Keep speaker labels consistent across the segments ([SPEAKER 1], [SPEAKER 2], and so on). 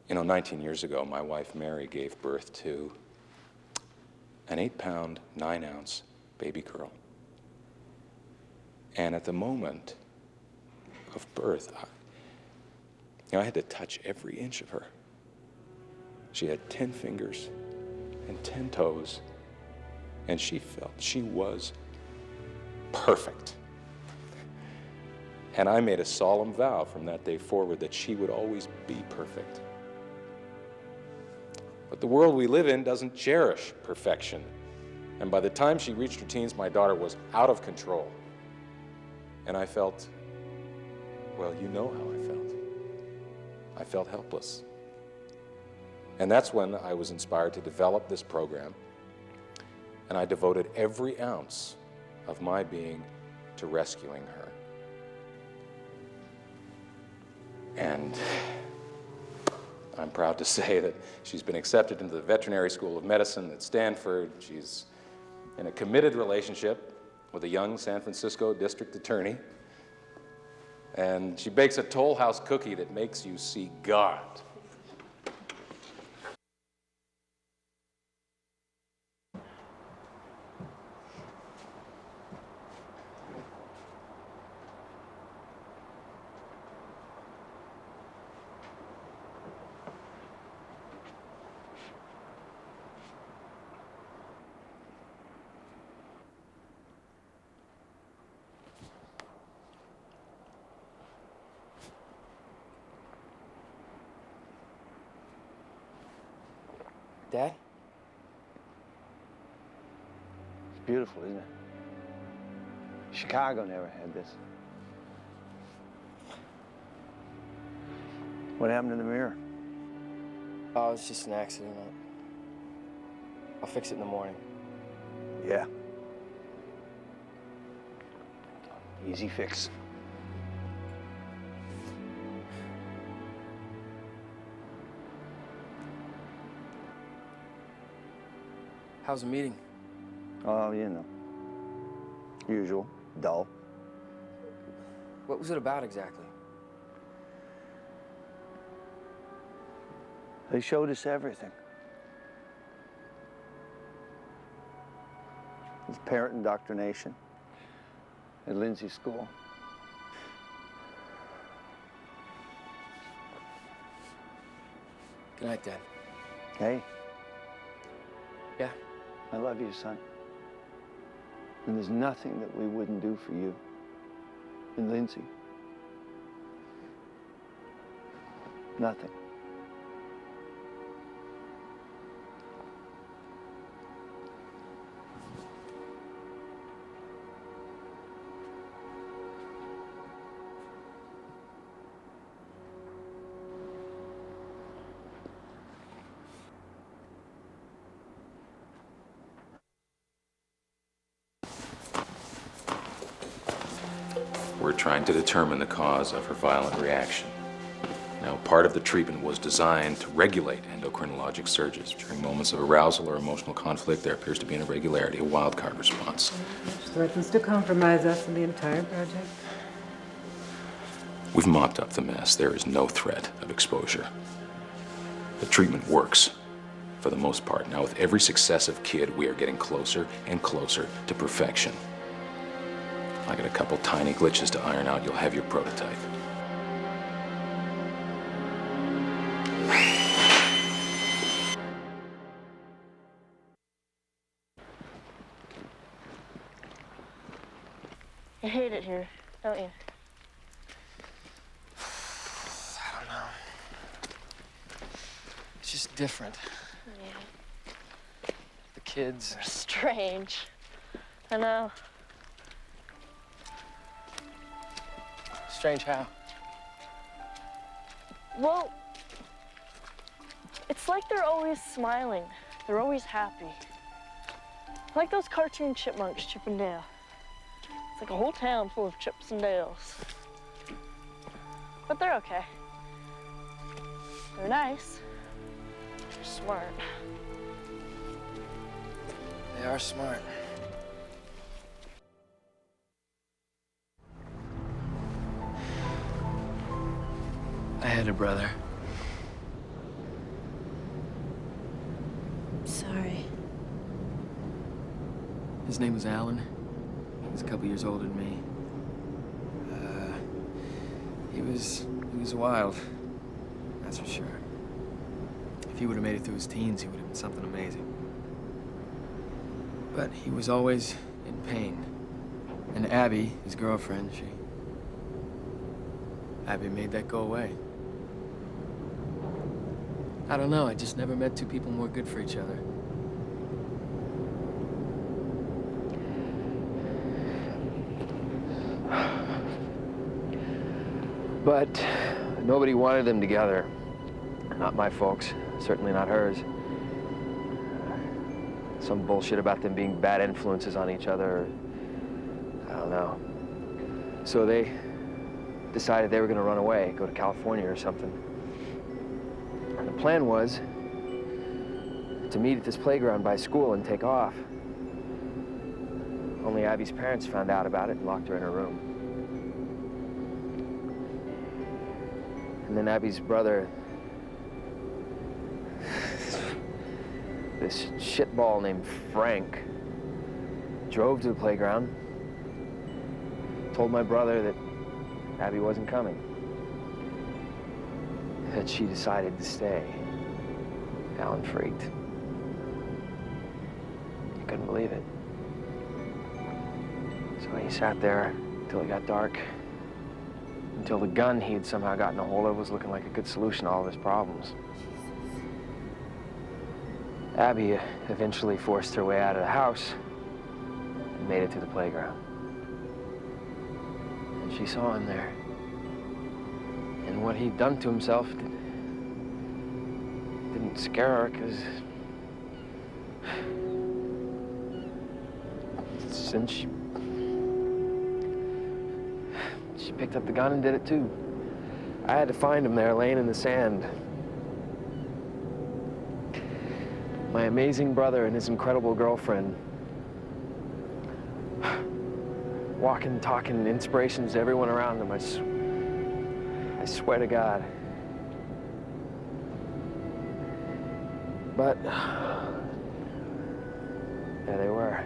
[SPEAKER 1] You know, 19 years ago, my wife Mary gave birth to an 8-pound, 9-ounce baby girl. And at the moment of birth, I had to touch every inch of her. She had 10 fingers and 10 toes, and she felt she was perfect. And I made a solemn vow from that day forward that she would always be perfect. But the world we live in doesn't cherish perfection. And by the time she reached her teens, my daughter was out of control. And I felt, well, you know how I felt. I felt helpless. And that's when I was inspired to develop this program. And I devoted every ounce of my being to rescuing her. And I'm proud to say that she's been accepted into the Veterinary School of Medicine at Stanford. She's in a committed relationship with a young San Francisco district attorney. And she bakes a Toll House cookie that makes you see God.
[SPEAKER 2] Dad?
[SPEAKER 3] It's beautiful, isn't it? Chicago never had this. What happened to the mirror?
[SPEAKER 2] Oh, it's just an accident. I'll fix it in the morning.
[SPEAKER 3] Yeah. Easy fix.
[SPEAKER 2] How's the meeting?
[SPEAKER 3] Oh, you know. Usual. Dull.
[SPEAKER 2] What was it about exactly?
[SPEAKER 3] They showed us everything. It's parent indoctrination at Lindsay School.
[SPEAKER 2] Good night, Dad.
[SPEAKER 3] Hey.
[SPEAKER 2] Yeah?
[SPEAKER 3] I love you, son. And there's nothing that we wouldn't do for you and Lindsay. Nothing.
[SPEAKER 1] We're trying to determine the cause of her violent reaction. Now, part of the treatment was designed to regulate endocrinologic surges. During moments of arousal or emotional conflict, there appears to be an irregularity, a wildcard response.
[SPEAKER 4] Which threatens to compromise us in the entire project.
[SPEAKER 1] We've mopped up the mess. There is no threat of exposure. The treatment works, for the most part. Now, with every successive kid, we are getting closer and closer to perfection. I got a couple tiny glitches to iron out. You'll have your prototype.
[SPEAKER 5] You hate it here, don't you?
[SPEAKER 2] I don't know. It's just different.
[SPEAKER 5] Yeah.
[SPEAKER 2] The kids.
[SPEAKER 5] They're strange. I know.
[SPEAKER 2] Strange how?
[SPEAKER 5] Well, it's like they're always smiling. They're always happy. Like those cartoon chipmunks, Chip and Dale. It's like a whole town full of Chips and Dales. But they're okay. They're nice. They're smart.
[SPEAKER 2] They are smart. I had a brother.
[SPEAKER 6] sorry.
[SPEAKER 2] His name was Alan. He was a couple years older than me. He was wild, that's for sure. If he would have made it through his teens, he would have been something amazing. But he was always in pain. And Abby, his girlfriend, Abby made that go away. I don't know, I just never met two people more good for each other. But nobody wanted them together. Not my folks, certainly not hers. Some bullshit about them being bad influences on each other. I don't know. So they decided they were gonna run away, go to California or something. And the plan was to meet at this playground by school and take off. Only Abby's parents found out about it and locked her in her room. And then Abby's brother, this shitball named Frank, drove to the playground, told my brother that Abby wasn't coming, that she decided to stay. Alan freaked. He couldn't believe it. So he sat there until it got dark, until the gun he had somehow gotten a hold of was looking like a good solution to all of his problems. Abby eventually forced her way out of the house and made it to the playground. And she saw him there. And what he'd done to himself didn't scare her, because since she picked up the gun and did it too. I had to find him there, laying in the sand. My amazing brother and his incredible girlfriend. Walking, talking inspirations to everyone around them. I swear to God. But there they were.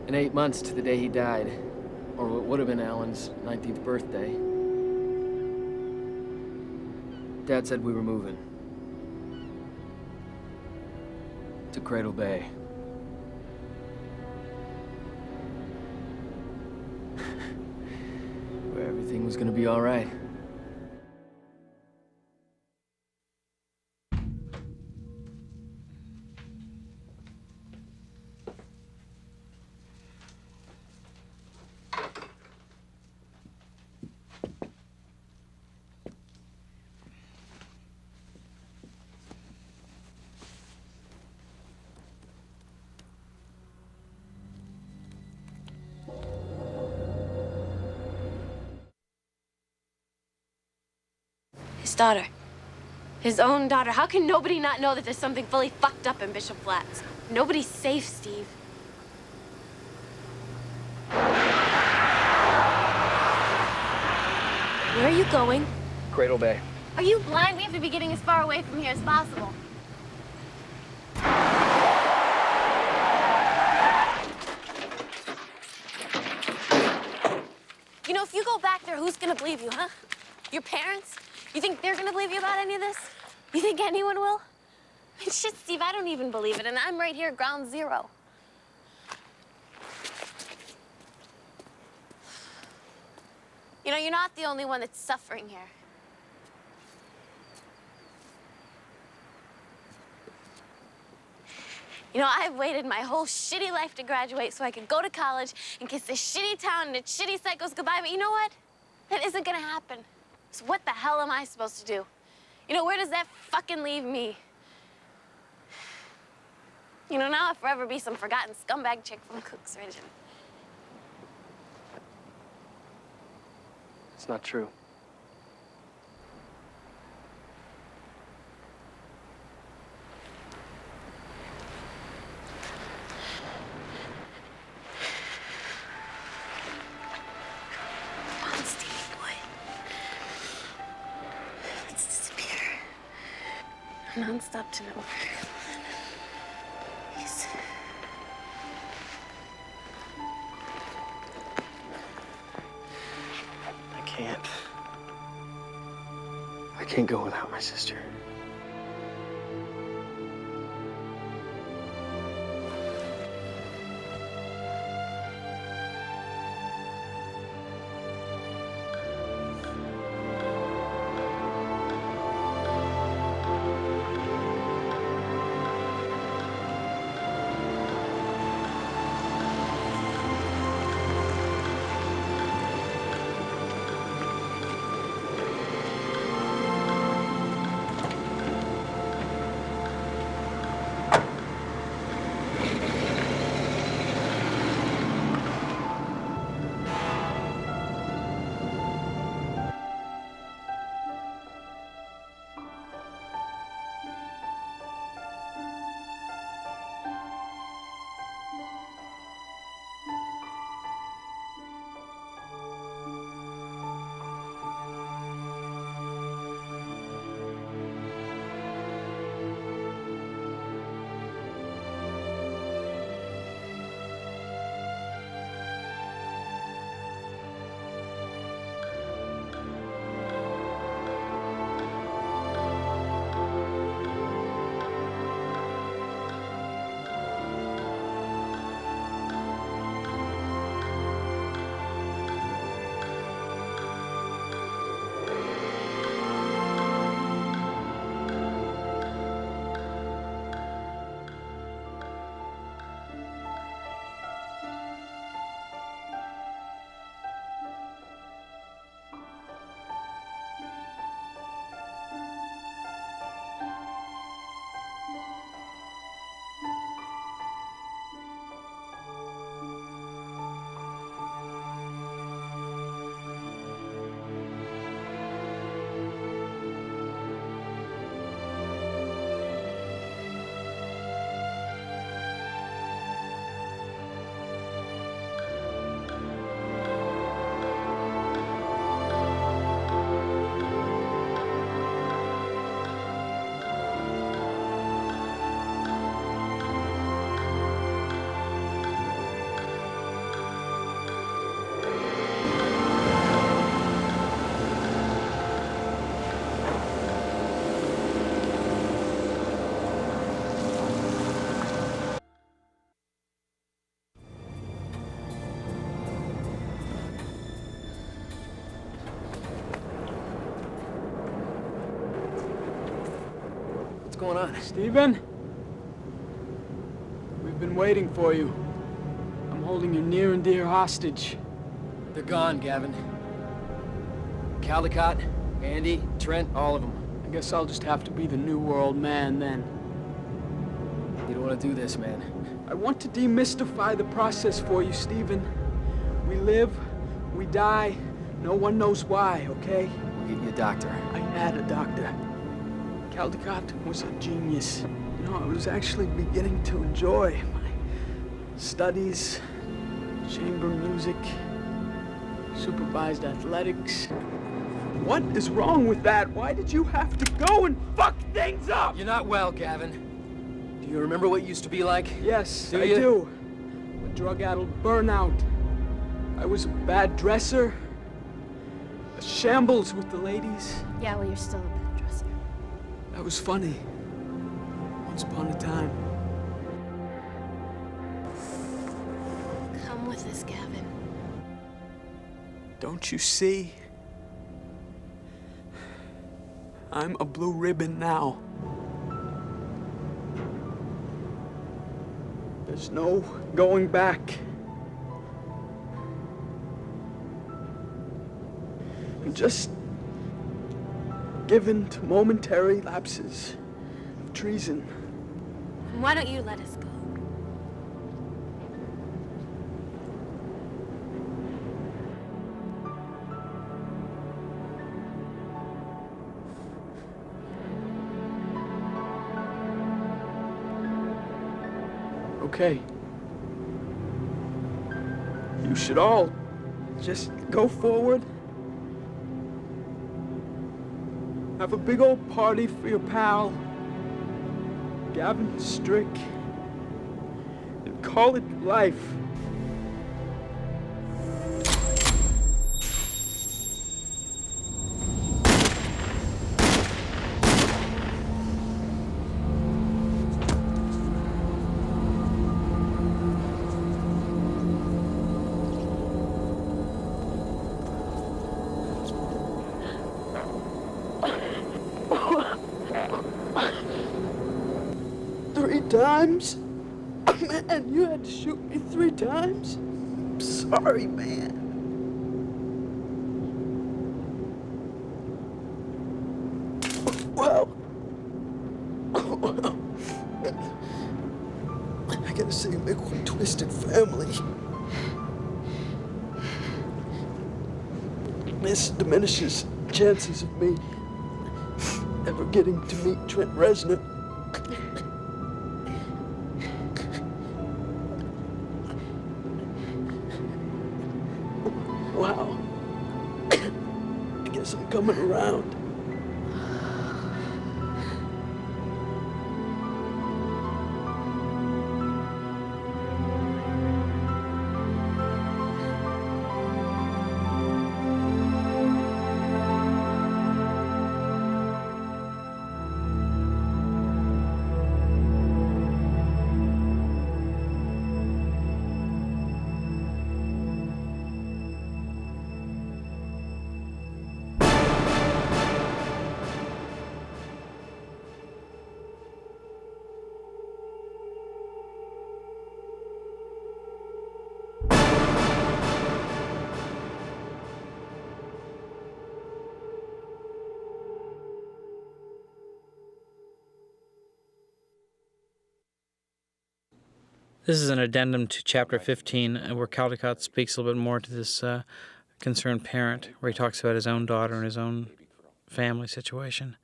[SPEAKER 2] In 8 months to the day he died, or what would have been Alan's 19th birthday, Dad said we were moving to Cradle Bay. Where everything was gonna be all right.
[SPEAKER 6] His daughter. His own daughter. How can nobody not know that there's something fully fucked up in Bishop Flats? Nobody's safe, Steve. Where are you going?
[SPEAKER 2] Cradle Bay.
[SPEAKER 6] Are you blind? We have to be getting as far away from here as possible. You know, if you go back there, who's gonna believe you, huh? Your parents? You think they're gonna believe you about any of this? You think anyone will? I mean, shit, Steve, I don't even believe it, and I'm right here at ground zero. You know, you're not the only one that's suffering here. You know, I've waited my whole shitty life to graduate so I could go to college and kiss this shitty town and its shitty psychos goodbye, but you know what? That isn't gonna happen. So what the hell am I supposed to do? You know, where does that fucking leave me? You know, now I'll forever be some forgotten scumbag chick from Cook's Ridge.
[SPEAKER 2] It's not true.
[SPEAKER 6] non-stop to nowhere. Please.
[SPEAKER 2] I can't go without my sister. What's going on?
[SPEAKER 7] Stephen? We've been waiting for you. I'm holding you near and dear hostage.
[SPEAKER 2] They're gone, Gavin. Caldecott, Andy, Trent, all of them.
[SPEAKER 7] I guess I'll just have to be the New World man then.
[SPEAKER 2] You don't want to do this, man.
[SPEAKER 7] I want to demystify the process for you, Stephen. We live, we die, no one knows why, okay?
[SPEAKER 2] We'll get you a doctor.
[SPEAKER 7] I had a doctor. Caldecott was a genius. You know, I was actually beginning to enjoy my studies, chamber music, supervised athletics. What is wrong with that? Why did you have to go and fuck things up?
[SPEAKER 2] You're not well, Gavin. Do you remember what it used to be like?
[SPEAKER 7] Yes,
[SPEAKER 2] Do
[SPEAKER 7] I
[SPEAKER 2] you?
[SPEAKER 7] do. A drug-addled burnout. I was a bad dresser. A shambles with the ladies.
[SPEAKER 6] Yeah, well, you're still a bad dresser.
[SPEAKER 7] That was funny. Once upon a time.
[SPEAKER 6] Come with us, Gavin.
[SPEAKER 7] Don't you see? I'm a blue ribbon now. There's no going back. I'm just given to momentary lapses of treason.
[SPEAKER 6] Why don't you let us go?
[SPEAKER 7] Okay. You should all just go forward. Have a big old party for your pal. Gavin Strick and call it life. Times? Man, you had to shoot me 3 times? I'm sorry, man. Well, I gotta say, you make one twisted family. This diminishes chances of me ever getting to meet Trent Reznor. Wow. I guess I'm coming around.
[SPEAKER 8] This is an addendum to Chapter 15, where Caldecott speaks a little bit more to this concerned parent, where he talks about his own daughter and his own family situation.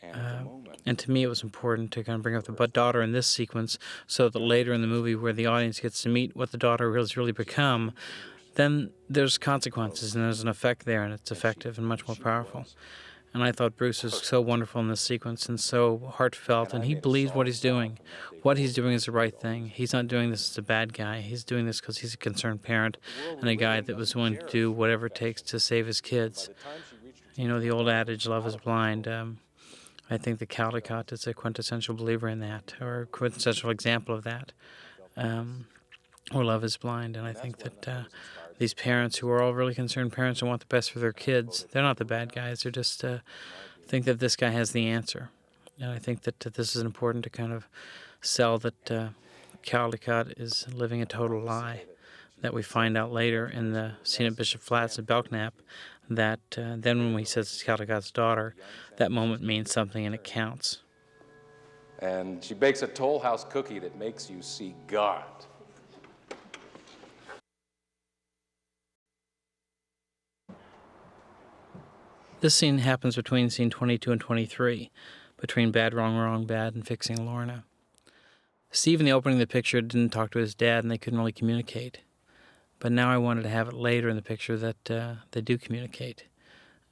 [SPEAKER 8] And to me, it was important to kind of bring up the daughter in this sequence so that later in the movie, where the audience gets to meet what the daughter has really become, then there's consequences and there's an effect there, and it's effective and much more powerful. And I thought Bruce was so wonderful in this sequence and so heartfelt, and he believes what he's doing. What he's doing is the right thing. He's not doing this as a bad guy. He's doing this because he's a concerned parent and a guy that was willing to do whatever it takes to save his kids. You know, the old adage, love is blind. I think that Caldecott is a quintessential believer in that, or a quintessential example of that, or love is blind. And I think that these parents who are all really concerned parents and want the best for their kids, they're not the bad guys. They're just think that this guy has the answer. And I think that this is important to kind of sell that Caldecott is living a total lie, that we find out later in the scene at Bishop Flats at Belknap, that then when he says it's Caldecott's daughter, that moment means something and it counts.
[SPEAKER 1] And she bakes a Toll House cookie that makes you see God.
[SPEAKER 8] This scene happens between scene 22 and 23, between Bad, Wrong, Wrong, Bad and Fixing Lorna. Steve in the opening of the picture didn't talk to his dad and they couldn't really communicate. But now I wanted to have it later in the picture that they do communicate.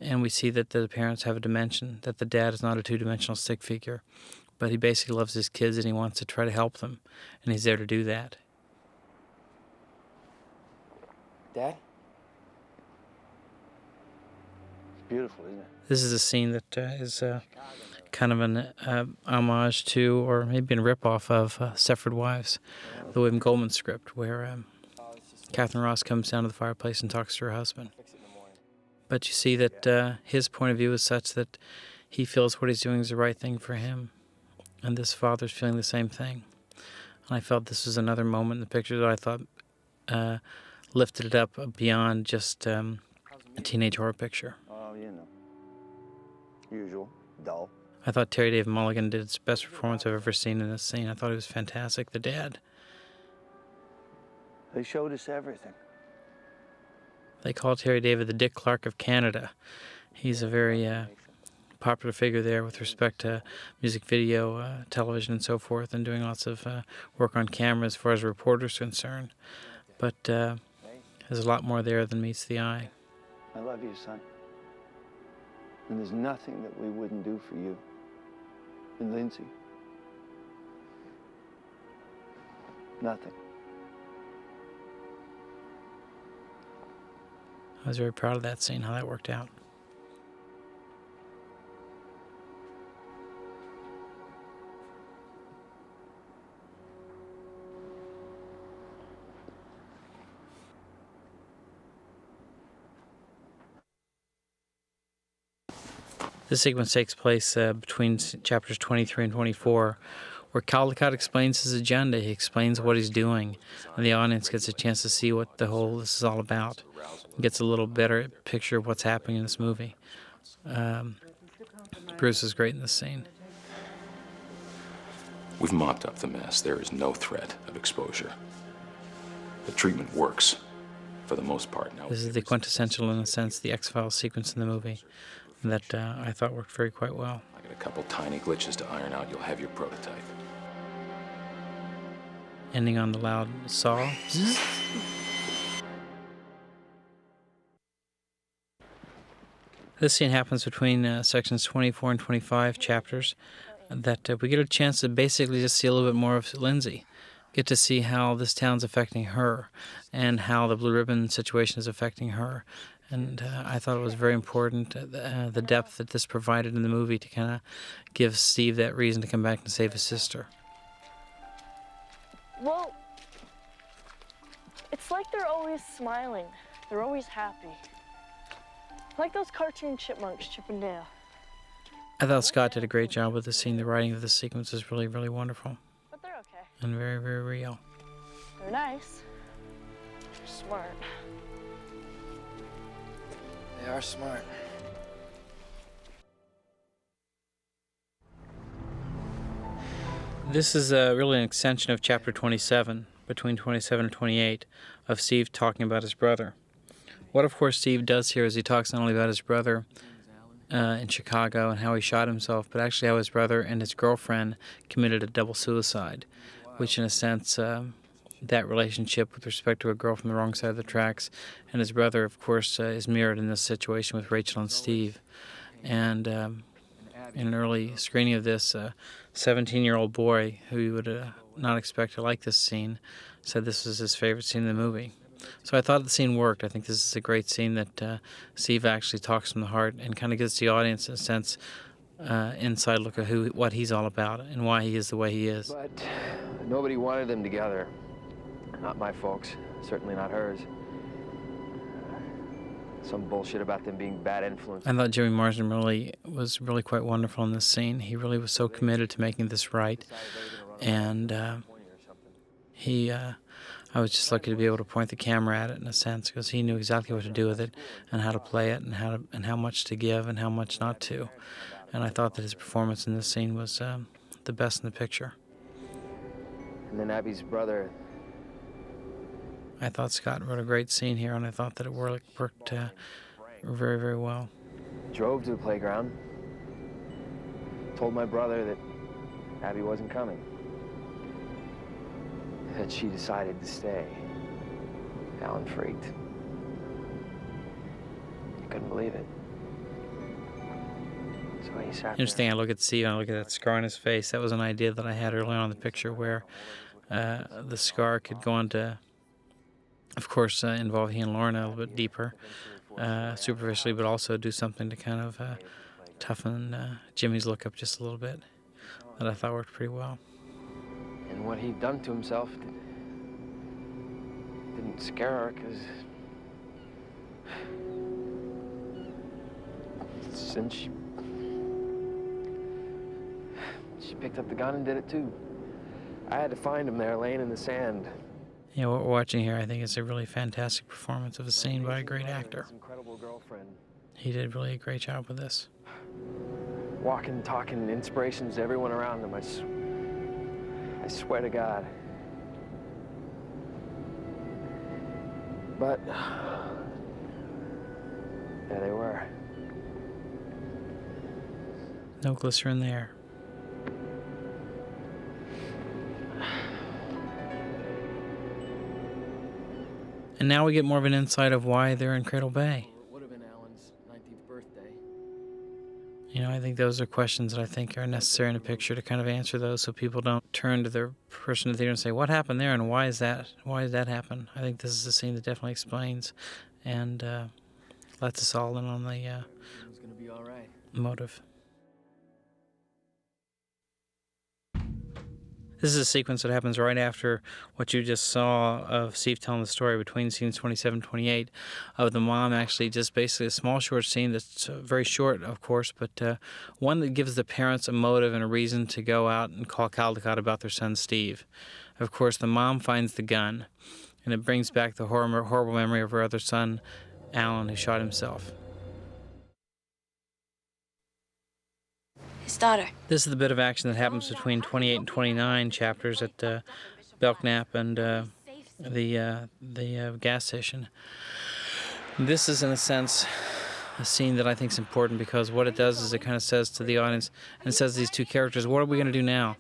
[SPEAKER 8] And we see that the parents have a dimension, that the dad is not a two-dimensional stick figure, but he basically loves his kids and he wants to try to help them, and he's there to do that.
[SPEAKER 2] Dad? Beautiful, isn't it?
[SPEAKER 8] This is a scene that is kind of an homage to, or maybe a rip-off of Stepford Wives, the William Goldman script, where Catherine Ross comes down to the fireplace and talks to her husband. But you see that his point of view is such that he feels what he's doing is the right thing for him, and this father's feeling the same thing. And I felt this was another moment in the picture that I thought lifted it up beyond just a teenage horror picture.
[SPEAKER 3] You know, usual, dull.
[SPEAKER 8] I thought Terry David Mulligan did his best performance I've ever seen in this scene. I thought he was fantastic, the dad.
[SPEAKER 3] They showed us everything.
[SPEAKER 8] They call Terry David the Dick Clark of Canada. He's a very popular figure there with respect to music video, television, and so forth, and doing lots of work on camera as far as reporters are concerned. But there's a lot more there than meets the eye.
[SPEAKER 3] I love you, son. And there's nothing that we wouldn't do for you. And Lindsay, Nothing.
[SPEAKER 8] I was very proud of that scene, how that worked out. This sequence takes place between chapters 23 and 24, where Caldecott explains his agenda. He explains what he's doing, and the audience gets a chance to see what this is all about. Gets a little better picture of what's happening in this movie. Bruce is great in this scene.
[SPEAKER 1] We've mopped up the mess. There is no threat of exposure. The treatment works, for the most part. Now,
[SPEAKER 8] This is the quintessential, in a sense, the X-Files sequence in the movie that I thought worked quite well.
[SPEAKER 1] I got a couple tiny glitches to iron out. You'll have your prototype.
[SPEAKER 8] Ending on the loud saw. This scene happens between sections 24 and 25 chapters that we get a chance to basically just see a little bit more of Lindsay. Get to see how this town's affecting her and how the Blue Ribbon situation is affecting her. And I thought it was very important, the depth that this provided in the movie to kind of give Steve that reason to come back and save his sister.
[SPEAKER 5] Well, it's like they're always smiling. They're always happy. Like those cartoon chipmunks, Chip and Dale.
[SPEAKER 8] I thought Scott did a great job with this scene. The writing of this sequence is really, really wonderful.
[SPEAKER 5] But they're okay.
[SPEAKER 8] And very, very real.
[SPEAKER 5] They're nice. They're smart.
[SPEAKER 2] They are smart.
[SPEAKER 8] This is really an extension of chapter 27, between 27 and 28, of Steve talking about his brother. What, of course, Steve does here is he talks not only about his brother in Chicago and how he shot himself, but actually how his brother and his girlfriend committed a double suicide, which in a sense, that relationship with respect to a girl from the wrong side of the tracks and his brother, of course, is mirrored in this situation with Rachel and Steve. And in an early screening of this, a 17-year-old boy who you would not expect to like this scene said this was his favorite scene in the movie. So I thought the scene worked. I think this is a great scene that Steve actually talks from the heart and kind of gives the audience a sense, inside look at what he's all about and why he is the way he is.
[SPEAKER 2] But nobody wanted them together. Not my folks, certainly not hers. Some bullshit about them being bad influences.
[SPEAKER 8] I thought James Marsden was really quite wonderful in this scene. He really was so committed to making this right, and I was just lucky to be able to point the camera at it in a sense, because he knew exactly what to do with it and how to play it and how much to give and how much not to. And I thought that his performance in this scene was the best in the picture.
[SPEAKER 2] And then Abby's brother.
[SPEAKER 8] I thought Scott wrote a great scene here, and I thought that it worked very, very well.
[SPEAKER 2] Drove to the playground. Told my brother that Abby wasn't coming. That she decided to stay. Alan freaked. He couldn't believe it. So he sat there.
[SPEAKER 8] Interesting, I look at Steve and I look at that scar on his face. That was an idea that I had early on in the picture where the scar could go on to, of course, involve he and Lorna a little bit deeper, superficially, but also do something to kind of toughen Jimmy's look up just a little bit, that I thought worked pretty well.
[SPEAKER 2] And what he'd done to himself didn't scare her, because since she picked up the gun and did it too. I had to find him there laying in the sand.
[SPEAKER 8] You know, what we're watching here, I think, is a really fantastic performance of a scene by a great actor.
[SPEAKER 2] Incredible girlfriend.
[SPEAKER 8] He did really a great job with this.
[SPEAKER 2] Walking, talking, inspirations to everyone around him. I swear to God. But there they were.
[SPEAKER 8] No glycerin there. And now we get more of an insight of why they're in Cradle Bay.
[SPEAKER 2] It would have been Alan's 19th birthday.
[SPEAKER 8] I think those are questions that I think are necessary in a picture to kind of answer those, so people don't turn to their person in the theater and say, what happened there and why is that? Why did that happen? I think this is a scene that definitely explains and lets us all in on the
[SPEAKER 2] It's gonna be all right.
[SPEAKER 8] motive. This is a sequence that happens right after what you just saw of Steve telling the story, between scenes 27 and 28, of the mom actually just basically a small short scene that's very short, of course, but one that gives the parents a motive and a reason to go out and call Caldecott about their son Steve. Of course, the mom finds the gun, and it brings back the horrible memory of her other son, Alan, who shot himself.
[SPEAKER 6] His daughter.
[SPEAKER 8] This is the bit of action that happens between 28 and 29 chapters at Belknap and the gas station. This is, in a sense, a scene that I think is important because what it does is it kind of says to the audience, and says to these two characters, what are we going to do now?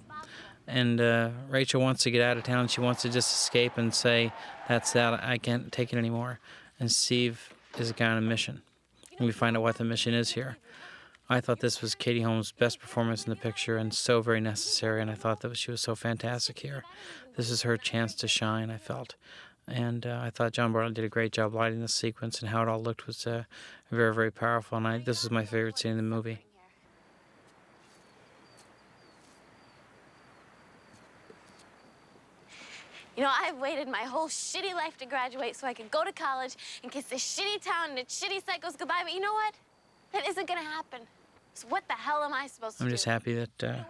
[SPEAKER 8] And Rachel wants to get out of town. She wants to just escape and say, that's that, I can't take it anymore. And Steve is a guy on a mission. And we find out what the mission is here. I thought this was Katie Holmes' best performance in the picture and so very necessary, and I thought that she was so fantastic here. This is her chance to shine, I felt. And I thought John Bartlett did a great job lighting the sequence, and how it all looked was very, very powerful, and this was my favorite scene in the movie.
[SPEAKER 6] I've waited my whole shitty life to graduate so I could go to college and kiss this shitty town and its shitty psychos goodbye, but you know what? That isn't gonna happen. So what the hell am I supposed to do?
[SPEAKER 8] I'm just happy that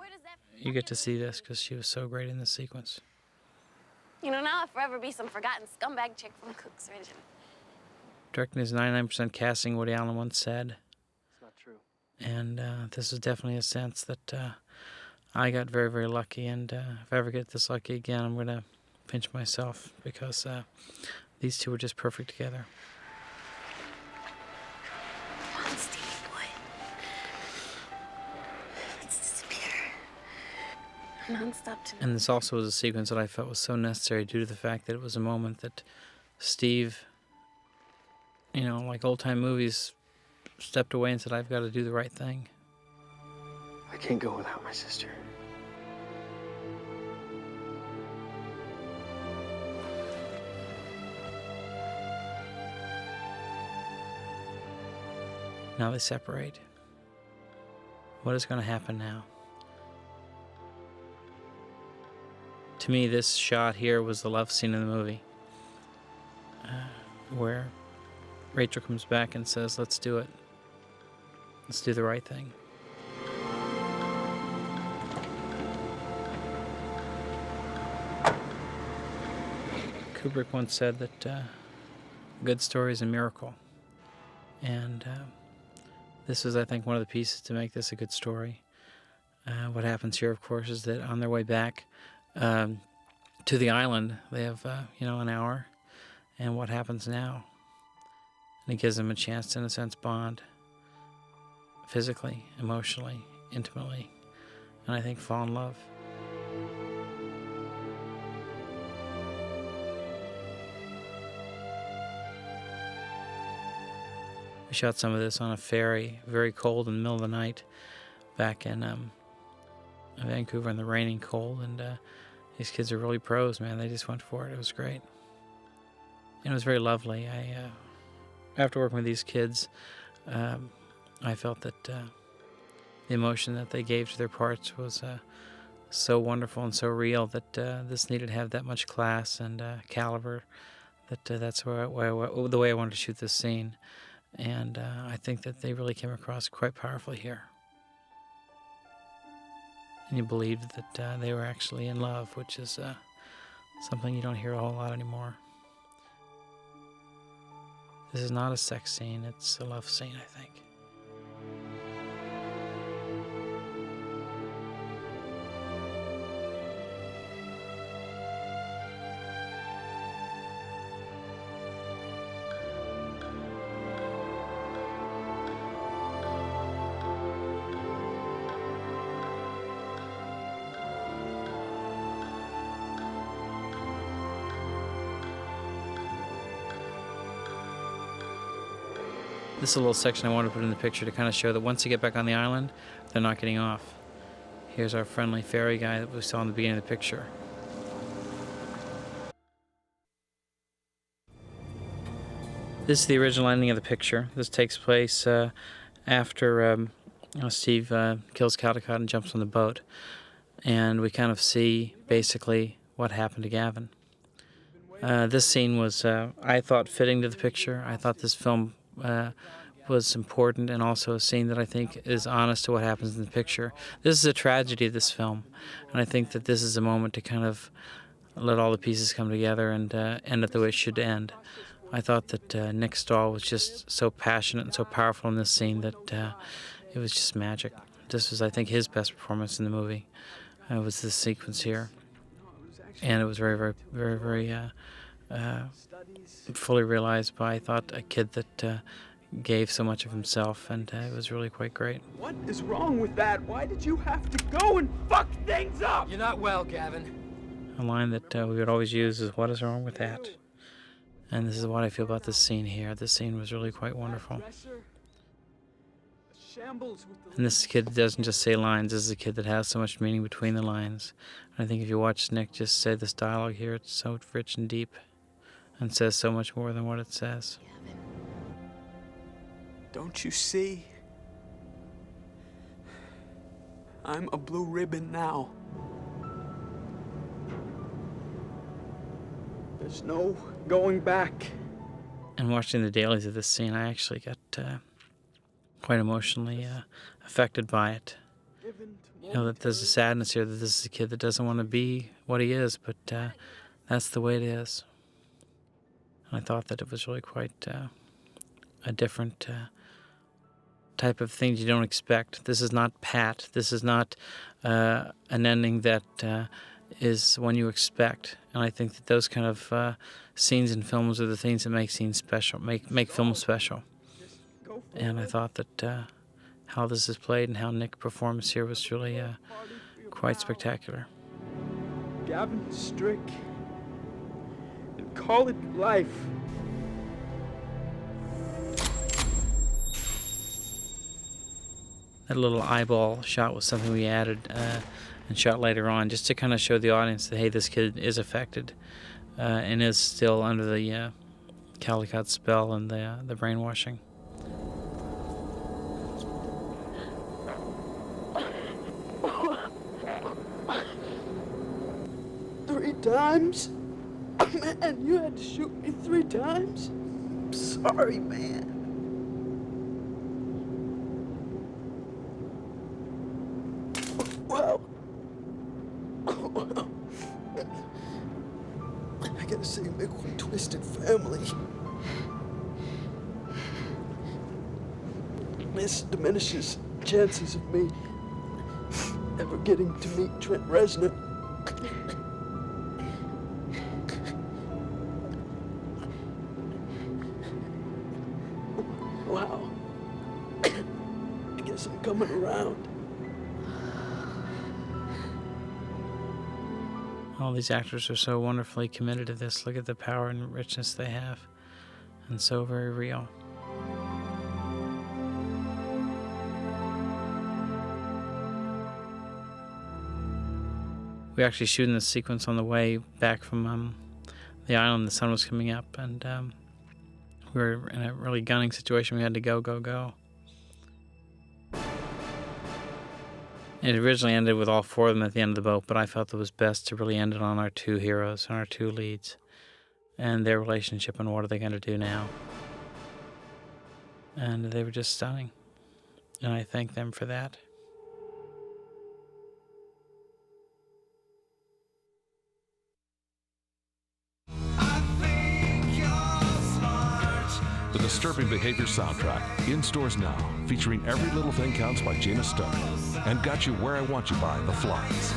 [SPEAKER 8] you get to see this because she was so great in this sequence.
[SPEAKER 6] Now I'll forever be some forgotten scumbag chick from Cook's Ridge.
[SPEAKER 8] Directing is 99% casting, Woody Allen once said.
[SPEAKER 2] It's not true.
[SPEAKER 8] And this is definitely a sense that I got very, very lucky, and if I ever get this lucky again, I'm going to pinch myself because these two were just perfect together.
[SPEAKER 6] Come on, Stevie boy. Let's disappear. Non-stop tonight.
[SPEAKER 8] And this also was a sequence that I felt was so necessary due to the fact that it was a moment that Steve, like old-time movies, stepped away and said, I've got to do the right thing.
[SPEAKER 2] I can't go without my sister.
[SPEAKER 8] Now they separate. What is going to happen now? To me, this shot here was the love scene in the movie, where Rachel comes back and says, let's do it. Let's do the right thing. Kubrick once said that a good story is a miracle. And this is, I think, one of the pieces to make this a good story. What happens here, of course, is that on their way back to the island, they have, an hour. And what happens now? And it gives them a chance to, in a sense, bond physically, emotionally, intimately, and I think fall in love. We shot some of this on a ferry, very cold in the middle of the night, back in Vancouver in the raining cold, and these kids are really pros, man. They just went for it. It was great. And it was very lovely. After working with these kids, I felt that the emotion that they gave to their parts was so wonderful and so real that this needed to have that much class and caliber. That's the way I wanted to shoot this scene. And I think that they really came across quite powerfully here. And you believed that they were actually in love, which is something you don't hear a whole lot anymore. This is not a sex scene, it's a love scene, I think. This is a little section I want to put in the picture to kind of show that once you get back on the island, they're not getting off. Here's our friendly ferry guy that we saw in the beginning of the picture. This is the original ending of the picture. This takes place after Steve kills Caldecott and jumps on the boat. And we kind of see basically what happened to Gavin. This scene was, I thought, fitting to the picture. I thought this film was important, and also a scene that I think is honest to what happens in the picture. This is a tragedy of this film, and I think that this is a moment to kind of let all the pieces come together and end it the way it should end. I thought that Nick Stahl was just so passionate and so powerful in this scene that it was just magic. This was, I think, his best performance in the movie. It was this sequence here, and it was very, very, very, very fully realized by, I thought, a kid that gave so much of himself, and it was really quite great.
[SPEAKER 7] What is wrong with that? Why did you have to go and fuck things up?
[SPEAKER 2] You're not well, Gavin.
[SPEAKER 8] A line that we would always use is, "What is wrong with that?" And this is what I feel about this scene here. This scene was really quite wonderful. And this kid doesn't just say lines. This is a kid that has so much meaning between the lines. And I think if you watch Nick just say this dialogue here, it's so rich and deep and says so much more than what it says.
[SPEAKER 7] Don't you see? I'm a blue ribbon now. There's no going back.
[SPEAKER 8] And watching the dailies of this scene, I actually got quite emotionally affected by it. You know, that there's a sadness here that this is a kid that doesn't want to be what he is, but that's the way it is. And I thought that it was really quite a different type of thing you don't expect. This is not pat. This is not an ending that is one you expect. And I think that those kind of scenes in films are the things that make scenes special, make films special. And I thought that how this is played and how Nick performs here was really quite spectacular.
[SPEAKER 7] Gavin Strick, and call it life.
[SPEAKER 8] That little eyeball shot was something we added and shot later on, just to kind of show the audience that, hey, this kid is affected and is still under the Caldecott spell and the brainwashing.
[SPEAKER 7] Three times? Man, you had to shoot me 3 times? I'm sorry, man. Well, I gotta say, you make one twisted family. This diminishes chances of me ever getting to meet Trent Reznor. Wow. I guess I'm coming around.
[SPEAKER 8] All these actors are so wonderfully committed to this. Look at the power and richness they have, and so very real. We actually shooting this sequence on the way back from the island. The sun was coming up, and we were in a really gunning situation. We had to go. It originally ended with all 4 of them at the end of the boat, but I felt it was best to really end it on our 2 heroes and our 2 leads and their relationship and what are they going to do now. And they were just stunning, and I thank them for that.
[SPEAKER 9] The Disturbing Behavior soundtrack, in stores now, featuring Every Little Thing Counts by Gina Stone, and Got You Where I Want You by The Flies.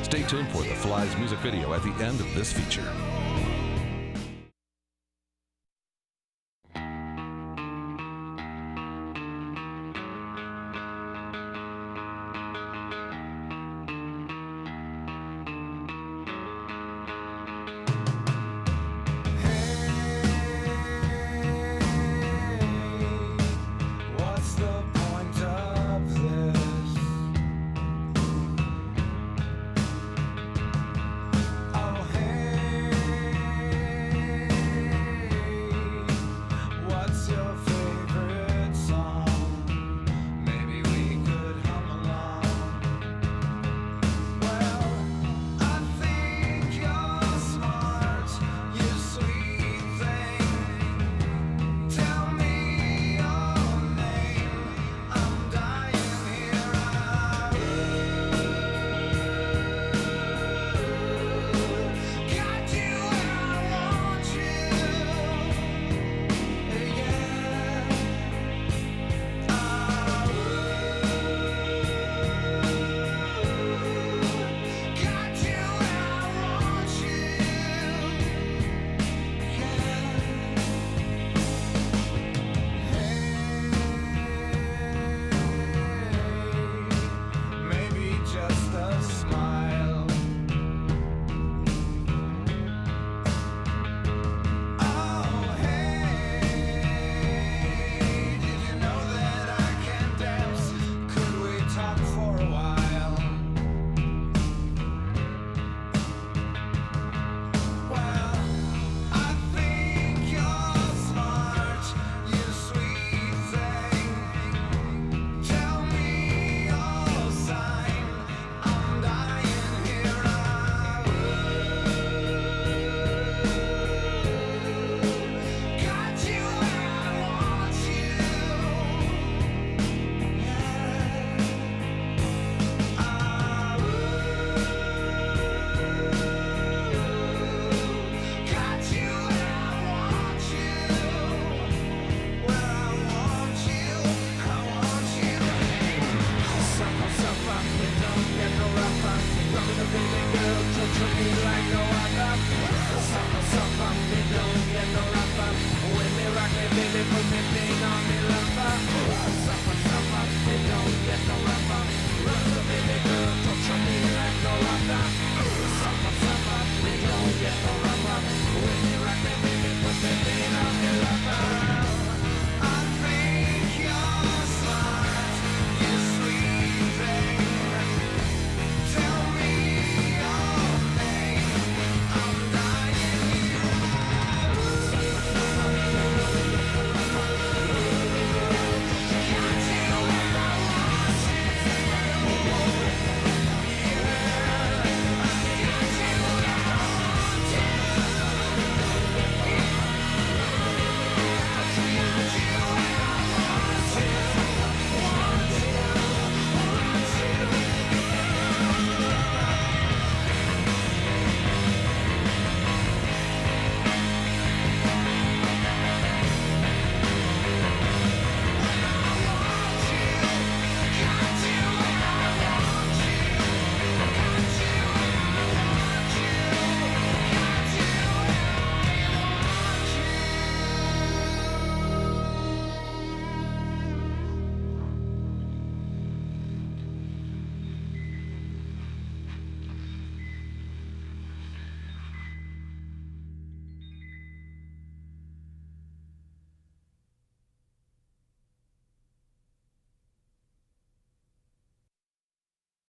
[SPEAKER 9] Stay tuned for The Flies music video at the end of this feature.